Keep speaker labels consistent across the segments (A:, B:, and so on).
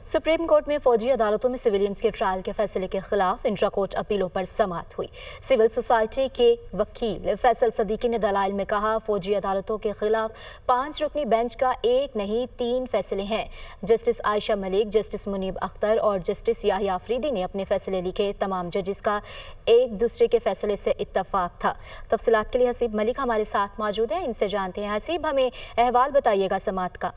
A: Supreme court में फौजी अदालतों में सिविलियंस के ट्रायल के फैसले के खिलाफ इंट्रा कोर्ट अपीलों पर समाअत हुई। सिविल सोसाइटी के वकील फैसल सदीकी ने दलाइल में कहा, फौजी अदालतों के खिलाफ 5 रुकनी बेंच का एक नहीं 3 फैसले हैं। जस्टिस आयशा मलिक, जस्टिस मुनीब अख्तर और जस्टिस याहिया अफरीदी ने अपने फैसले लिखे। तमाम जजेस का एक दूसरे के फैसले से इत्तफाक था। तफसीलात के लिए हसीब मलिक हमारे साथ मौजूद हैं, इनसे जानते हैं। हसीब, हमें अहवाल बताइएगा समाअत का।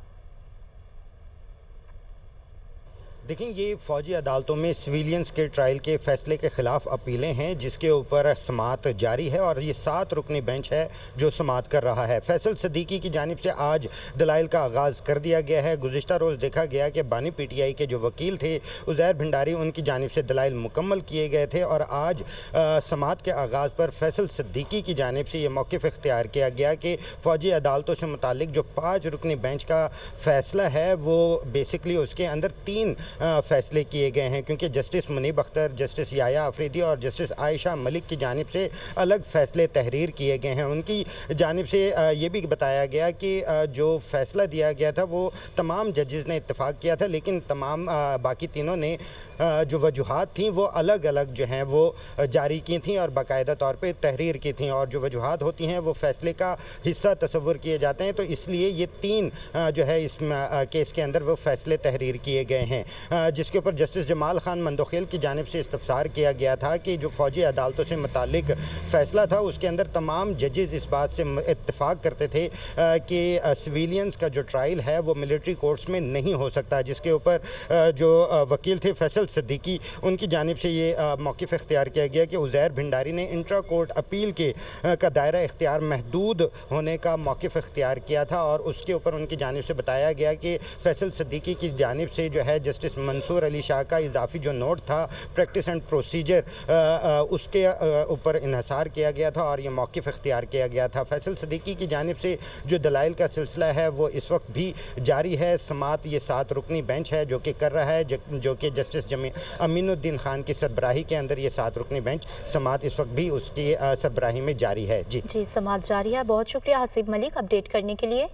B: देखिए, ये फ़ौजी अदालतों में सिविलियंस के ट्रायल के फ़ैसले के ख़िलाफ़ अपीलें हैं, जिसके ऊपर समाअत जारी है और ये 7 रुकनी बेंच है जो समाअत कर रहा है। फैसल सदीकी की जानिब से आज दलाइल का आगाज़ कर दिया गया है। गुज़िश्ता रोज़ देखा गया कि बानी PTI के जो वकील थे उज़ैर भंडारी, उनकी जानिब से दलाइल मुकम्मल किए गए थे और आज समाअत के आगाज़ पर फैसल सदीकी की जानिब से ये मौक़िफ़ इख्तियार किया गया कि फ़ौजी अदालतों से मुतालिक जो 5 रुकनी बेंच का फ़ैसला है वो बेसिकली उसके अंदर 3 फैसले किए गए हैं, क्योंकि जस्टिस मुनीब अख्तर, जस्टिस याहिया अफरीदी और जस्टिस आयशा मलिक की जानिब से अलग फ़ैसले तहरीर किए गए हैं। उनकी जानिब से ये भी बताया गया कि जो फ़ैसला दिया गया था वो तमाम जजेस ने इत्तेफाक किया था, लेकिन तमाम बाकी तीनों ने जो वजूहात थी वो अलग अलग जो हैं वो जारी की थी और बाकायदा तौर पे तहरीर की थी, और जो वजूहात होती हैं वो फ़ैसले का हिस्सा तस्वुर किए जाते हैं। तो इसलिए ये 3 जो है इस केस के अंदर वो फ़ैसले तहरीर किए गए हैं, जिसके ऊपर जस्टिस जमाल खान मंदोखेल की जानिब से इस्तफसार किया गया था कि जो फ़ौजी अदालतों से मुतालिक फ़ैसला था उसके अंदर तमाम जजेस इस बात से इत्तेफाक करते थे कि सिविलियंस का जो ट्रायल है वो मिलिट्री कोर्ट्स में नहीं हो सकता, जिसके ऊपर जो वकील थे फैसल सदीकी, उनकी जानिब से ये मौक़िफ़ इख्तियार किया गया कि उज़ैर भंडारी ने इंट्रा कोर्ट अपील के का दायरा इख्तियार महदूद होने का मौक़िफ़ इख्तियार किया था और उसके ऊपर उनकी जानिब से बताया गया कि फैसल सदीकी की जानिब से जो है जस्टिस मंसूर अली शाह का इजाफी जो नोट था प्रैक्टिस एंड प्रोसीजर उसके ऊपर इन्हसार किया गया था और ये मौक़िफ़ इख्तियार किया गया था। फैसल सदीकी की जानिब से जो दलाइल का सिलसिला है वो इस वक्त भी जारी है। समाअत ये 7 रुकनी बेंच है जो कि कर रहा है, जो कि जस्टिस अमीनुद्दीन खान की सरबराही के अंदर ये 7 रुकनी बेंच समाअत इस वक्त भी उसकी सरबराही में जारी है। जी,
A: समाअत जारी है। बहुत शुक्रिया हसीब मलिक अपडेट करने के लिए।